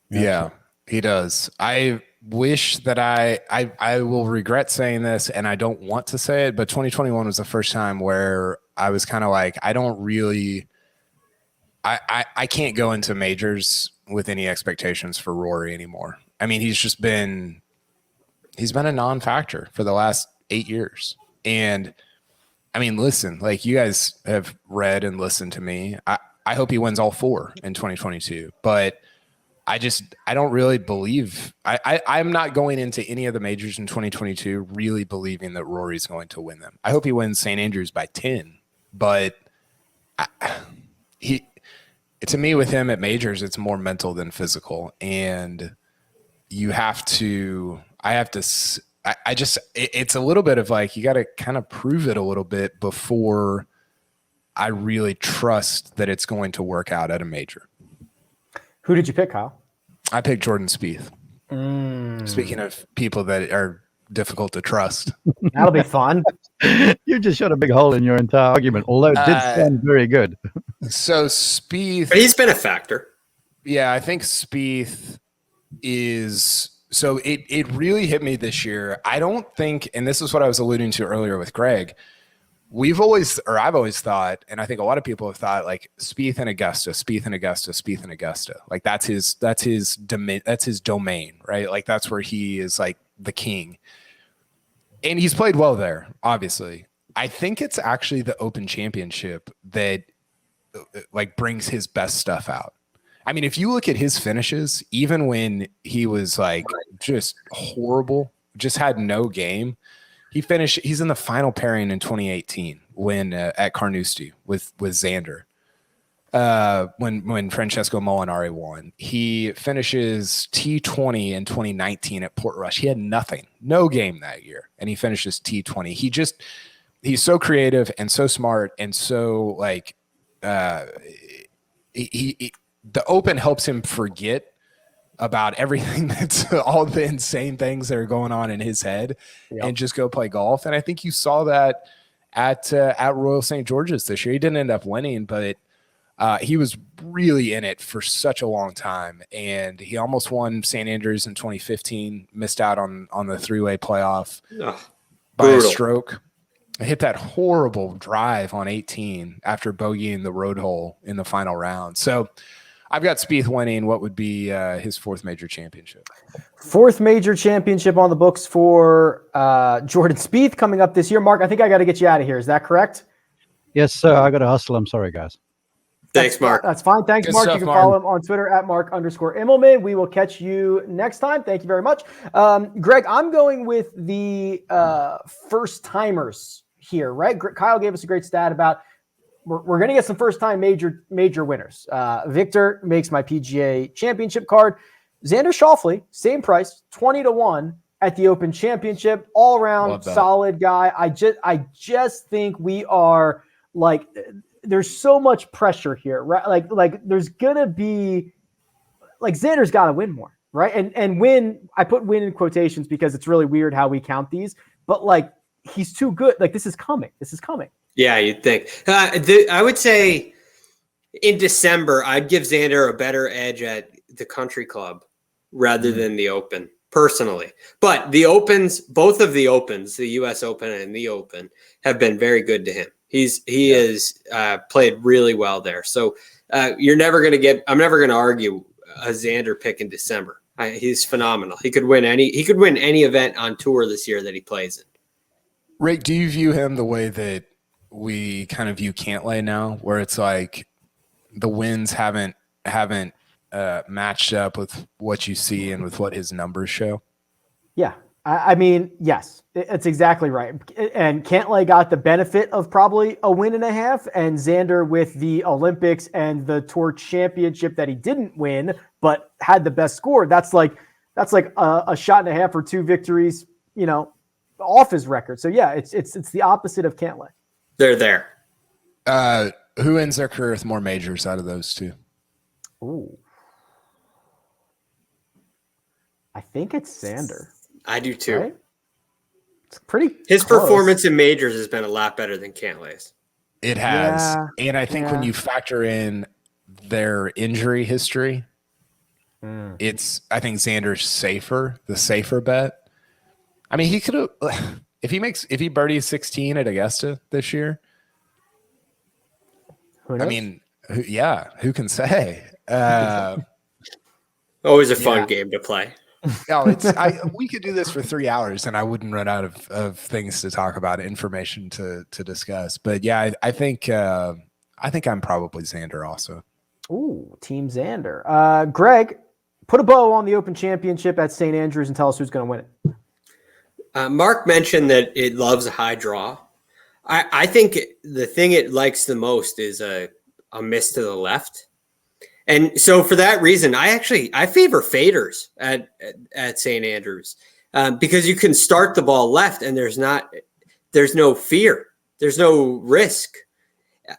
Yeah, he does. I wish that I will regret saying this, and I don't want to say it, but 2021 was the first time where I was kind of like, I don't really I can't go into majors with any expectations for Rory anymore. I mean, he's he's been a non-factor for the last 8 years. And I mean, listen, like you guys have read and listened to me. I hope he wins all 4 in 2022, but I don't really believe I'm not going into any of the majors in 2022 really believing that Rory's going to win them. I hope he wins St. Andrews by 10, but to me with him at majors, it's more mental than physical. And it's a little bit of like, you got to kind of prove it a little bit before I really trust that it's going to work out at a major. Who did you pick, Kyle? I picked Jordan Spieth. Speaking of people that are difficult to trust. That'll be fun. You just shot a big hole in your entire argument, although it did sound very good. So Spieth, but he's been a factor. Yeah, I think Spieth is. So it really hit me this year. I don't think, and this is what I was alluding to earlier with Greg. I've always thought, and I think a lot of people have thought, like Spieth and Augusta, Spieth and Augusta, Spieth and Augusta. Like that's his domain, right? Like that's where he is like the king. And he's played well there, obviously. I think it's actually the Open Championship that like brings his best stuff out. I mean, if you look at his finishes, even when he was like just horrible, just had no game, he's in the final pairing in 2018 when at Carnoustie with Xander. When Francesco Molinari won, he finishes T20 in 2019 at Portrush. He had no game that year, and he finishes T20. He's so creative and so smart and so like the Open helps him forget about everything that's all the insane things that are going on in his head and just go play golf. And I think you saw that at Royal St. George's this year. He didn't end up winning, but he was really in it for such a long time. And he almost won St. Andrews in 2015, missed out on the three-way playoff by a stroke. I hit that horrible drive on 18 after bogeying the road hole in the final round. So I've got Spieth winning what would be his 4th major championship. 4th major championship on the books for Jordan Spieth coming up this year. Mark, I think I got to get you out of here. Is that correct? Yes, sir. I got to hustle. I'm sorry, guys. Thanks, Mark. That's fine. Thanks, Good Mark. stuff, You can Mark. follow him on Twitter at Mark_Immelman. We will catch you next time. Thank you very much. Greg, I'm going with the first timers here, right? Kyle gave us a great stat about we're going to get some first-time major winners. Victor makes my PGA Championship card. Xander Schauffele, same price, 20-1 at the Open Championship. All-around solid guy. I just think we are like there's so much pressure here, right? Like there's gonna be like Xander's got to win more, right? And win. I put win in quotations because it's really weird how we count these, but like he's too good. Like this is coming. Yeah, you'd think. I would say in December, I'd give Xander a better edge at the Country Club rather than the Open, personally. But the Opens, both of the Opens, the U.S. Open and the Open, have been very good to him. He has played really well there. So I'm never going to argue a Xander pick in December. He's phenomenal. He could win any event on tour this year that he plays in. Rick, do you view him the way that we kind of view Cantlay now, where it's like the wins haven't matched up with what you see and with what his numbers show? Yeah. I mean, yes, it's exactly right. And Cantlay got the benefit of probably a win and a half, and Xander with the Olympics and the Tour Championship that he didn't win, but had the best score. That's like a shot and a half or 2 victories, off his record. So yeah, it's the opposite of Cantlay. They're there. Who ends their career with more majors out of those two? Ooh. I think it's Xander. I do too. Right? It's pretty His close. performance in majors has been a lot better than Cantlay's. It has. Yeah, and I think when you factor in their injury history, I think Xander's the safer bet. I mean, he could have if he birdies 16 at Augusta this year. Who knows? I mean, who can say? Always a fun game to play. No, we could do this for 3 hours and I wouldn't run out of things to talk about, information to discuss. But yeah, I think I'm probably Xander also. Ooh, Team Xander. Greg, put a bow on the Open Championship at St. Andrews and tell us who's going to win it. Mark mentioned that it loves a high draw. I think the thing it likes the most is a miss to the left. And so for that reason, I favor faders at St. Andrews because you can start the ball left and there's no fear. There's no risk.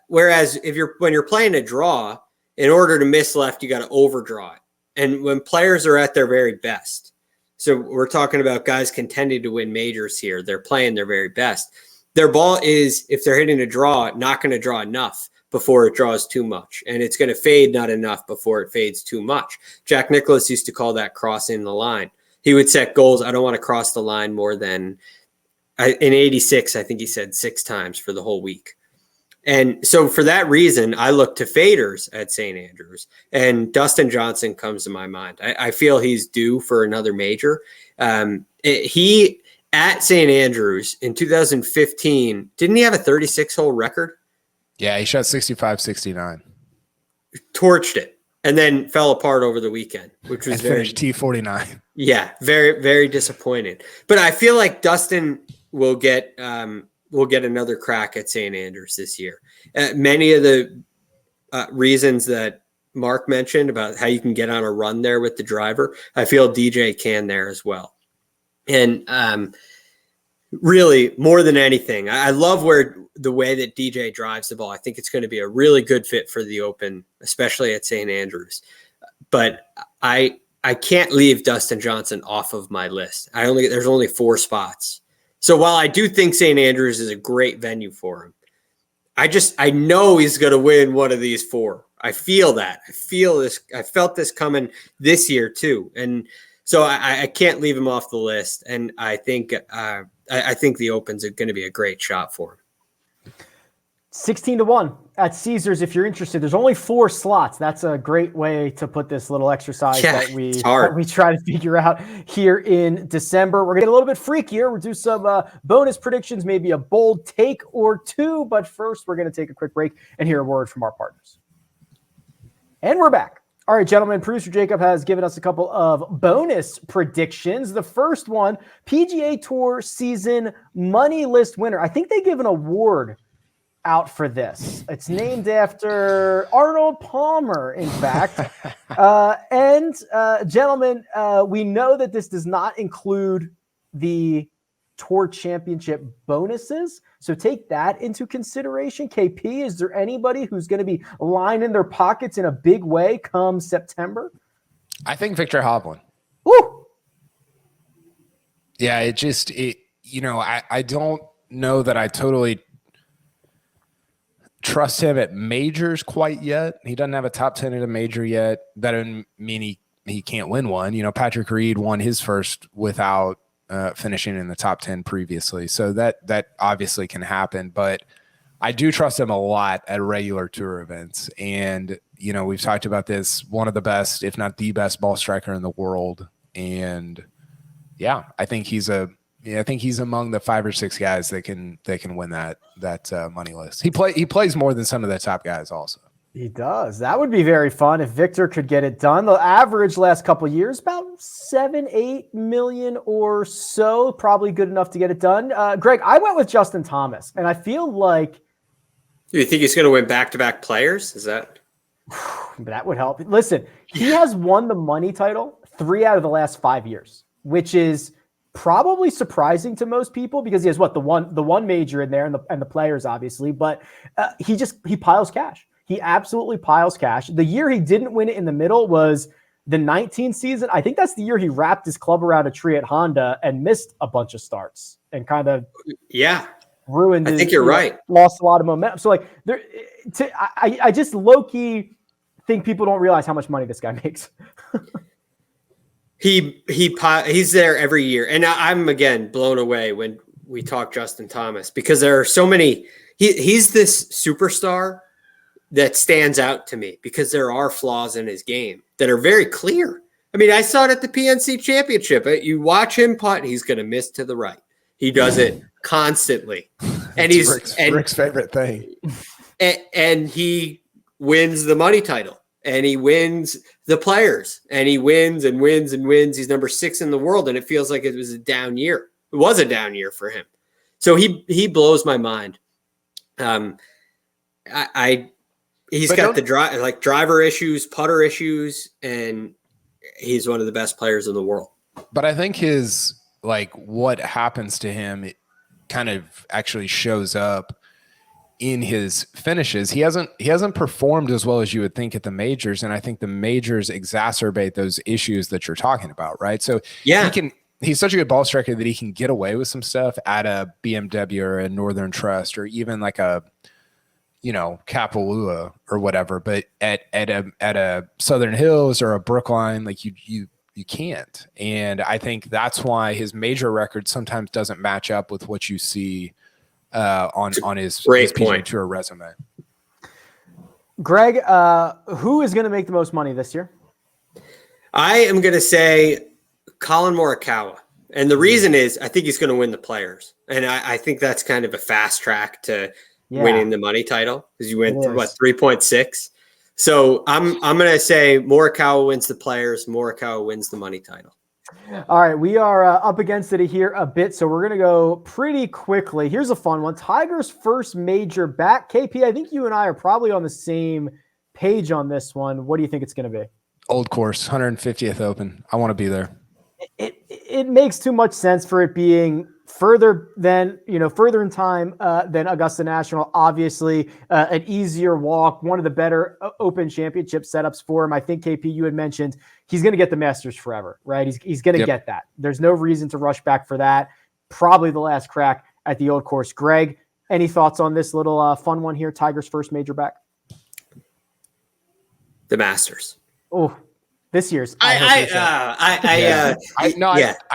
Whereas when you're playing a draw, in order to miss left, you got to overdraw it. And when players are at their very best, so we're talking about guys contending to win majors here, they're playing their very best. Their ball is, if they're hitting a draw, not going to draw enough before it draws too much. And it's going to fade not enough before it fades too much. Jack Nicklaus used to call that crossing the line. He would set goals. I don't want to cross the line more than, in 86, I think he said 6 times for the whole week. And so for that reason, I look to faders at St. Andrews. And Dustin Johnson comes to my mind. I feel he's due for another major. He, at St. Andrews in 2015, didn't he have a 36-hole record? Yeah, he shot 65, 69. Torched it and then fell apart over the weekend, which was finished T49. Yeah, very, very disappointing. But I feel like Dustin will get another crack at St. Andrews this year. Many of the reasons that Mark mentioned about how you can get on a run there with the driver, I feel DJ can there as well. And really, more than anything, I love the way that DJ drives the ball. I think it's going to be a really good fit for the Open, especially at St. Andrews. But I can't leave Dustin Johnson off of my list. There's only 4 spots. So while I do think St. Andrews is a great venue for him, I know he's going to win one of these 4. I feel that. I feel this. I felt this coming this year too. And so I can't leave him off the list. And I think the Open's going to be a great shot for him. 16-1 at Caesars. If you're interested, there's only 4 slots. That's a great way to put this little exercise that we try to figure out here in December. We're going to get a little bit freakier. We'll do some bonus predictions, maybe a bold take or 2. But first, we're going to take a quick break and hear a word from our partners. And we're back. All right, gentlemen, producer Jacob has given us a couple of bonus predictions. The first one, PGA Tour season money list winner. I think they give an award out for this. It's named after Arnold Palmer, in fact. Gentlemen, we know that this does not include the Tour Championship bonuses. So take that into consideration. KP, is there anybody who's going to be lining their pockets in a big way come September? I think Victor Hovland. Woo! Yeah, I don't know that I totally trust him at majors quite yet. He doesn't have a top 10 at a major yet. That doesn't mean he can't win one. Patrick Reed won his first without finishing in the top 10 previously. So that obviously can happen, but I do trust him a lot at regular tour events. And, we've talked about this, one of the best, if not the best ball striker in the world. And yeah, I think he's among the 5 or 6 guys that can win that money list. He plays more than some of the top guys also. He does. That would be very fun if Victor could get it done. The average last couple of years, about 7-8 million or so, probably good enough to get it done. Greg, I went with Justin Thomas, and I feel like. Do you think he's going to win back-to-back players? Is that? That would help. Listen, he has won the money title 3 out of the last 5 years, which is probably surprising to most people because he has the one major in there and the players obviously, but he piles cash. He absolutely piles cash. The year he didn't win it in the middle was the 19 season. I think that's the year he wrapped his club around a tree at Honda and missed a bunch of starts and kind of ruined. I think you're right. Lost a lot of momentum. So I just low key think people don't realize how much money this guy makes. He's there every year, and I'm again blown away when we talk Justin Thomas because there are so many. He's this superstar that stands out to me because there are flaws in his game that are very clear. I mean, I saw it at the PNC Championship. You watch him putt, he's going to miss to the right. He does it constantly, and he's Rick's favorite thing. And he wins the money title, and he wins the Players, and he wins and wins and wins. He's number 6 in the world, and it feels like it was a down year. It was a down year for him. So he blows my mind. He's got the driver issues, putter issues, and he's one of the best players in the world. But I think what happens to him, it kind of actually shows up in his finishes. He hasn't performed as well as you would think at the majors, and I think the majors exacerbate those issues that you're talking about, right? So yeah, he's such a good ball striker that he can get away with some stuff at a BMW or a Northern Trust or even like a Kapalua or whatever, but at a Southern Hills or a Brookline, like you can't. And I think that's why his major record sometimes doesn't match up with what you see on his PGA Tour resume. Greg, who is going to make the most money this year? I am going to say Colin Morikawa. And the reason is I think he's going to win the Players. And I think that's kind of a fast track to winning the money title, because you went 3.6. So I'm going to say Morikawa wins the Players. Morikawa wins the money title. All right, we are up against it here a bit, so we're going to go pretty quickly. Here's a fun one. Tiger's first major back. KP, I think you and I are probably on the same page on this one. What do you think it's going to be? Old Course, 150th Open. I want to be there. It makes too much sense for it being further in time than Augusta National. Obviously, an easier walk, one of the better Open Championship setups for him. I think, KP, you had mentioned he's going to get the Masters forever, right? He's going to get that. There's no reason to rush back for that. Probably the last crack at the Old Course. Greg, any thoughts on this little fun one here? Tiger's first major back. The Masters. Oh, this year's. I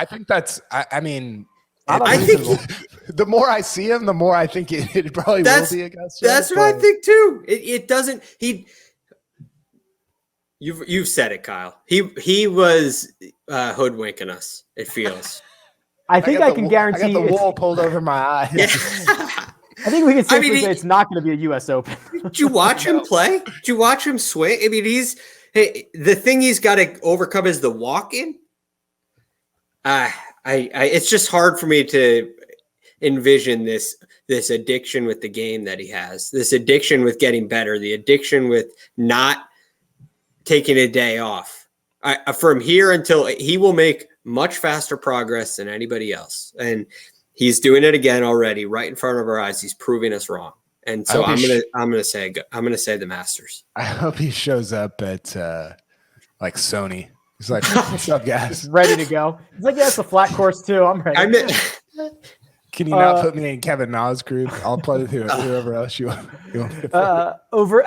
think that's. I mean. I think the more I see him, the more I think it probably will be Augusta. That's what I think too. It doesn't. You've said it, Kyle. He was hoodwinking us. It feels. I think I can guarantee. I got the wool pulled over my eyes. Yeah. I think we can safely say it's not going to be a U.S. Open. Did you watch him play? Did you watch him swing? I mean, the thing he's got to overcome is the walk-in. It's just hard for me to envision this addiction with the game that he has, this addiction with getting better, the addiction with not taking a day off. From here until he will make much faster progress than anybody else. And he's doing it again already right in front of our eyes. He's proving us wrong. And so I'm going to say the Masters. I hope he shows up at like Sony. He's like, what's up, guys? Ready to go. He's like, yeah, it's a flat course too. I'm ready. Can you not put me in Kevin Na's group? I'll play with whoever else you want.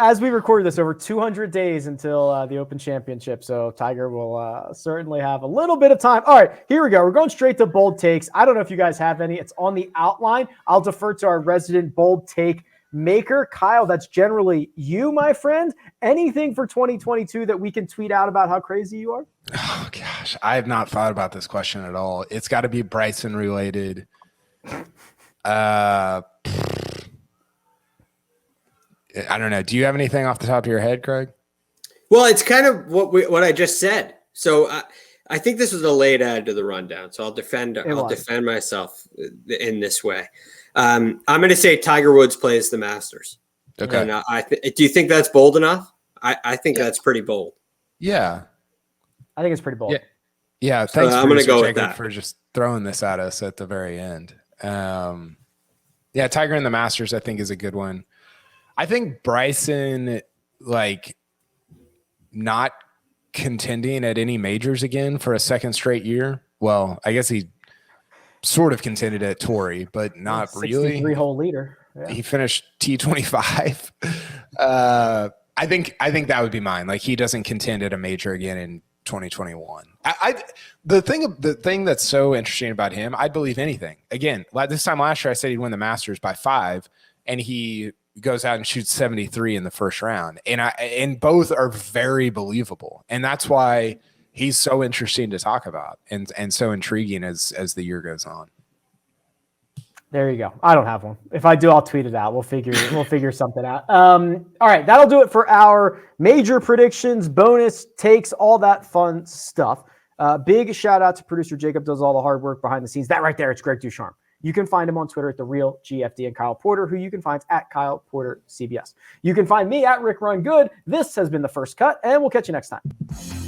As we record this, over 200 days until the Open Championship. So Tiger will certainly have a little bit of time. All right, here we go. We're going straight to bold takes. I don't know if you guys have any. It's on the outline. I'll defer to our resident bold take maker. Kyle, that's generally you, my friend. Anything for 2022 that we can tweet out about how crazy you are? Oh, gosh. I have not thought about this question at all. It's got to be Bryson related. I don't know. Do you have anything off the top of your head, Craig? Well, it's kind of what I just said. So I think this was a late add to the rundown. So I'll defend myself in this way. I'm going to say Tiger Woods plays the Masters. Okay. And do you think that's bold enough? I think that's pretty bold. Yeah. I think it's pretty bold. Yeah. Thanks I'm going to go with that for just throwing this at us at the very end. Tiger and the Masters, I think, is a good one. I think Bryson, not contending at any majors again for a second straight year. Well, I guess he sort of contended at Torrey, but not really. 63-hole leader. Yeah. He finished T25. I think that would be mine. Like, he doesn't contend at a major again in 2021. The thing that's so interesting about him, I'd believe anything. Again, this time last year, I said he'd win the Masters by 5, and he goes out and shoots 73 in the first round. And both are very believable. And that's why he's so interesting to talk about and so intriguing as the year goes on. There you go. I don't have one. If I do, I'll tweet it out. We'll figure something out. All right, that'll do it for our major predictions, bonus takes, all that fun stuff. Big shout out to producer Jacob, does all the hard work behind the scenes. That right there, it's Greg DuCharme. You can find him on Twitter at @TheRealGFD, and Kyle Porter, who you can find at Kyle Porter CBS. You can find me at Rick Run Good. This has been The First Cut, and we'll catch you next time.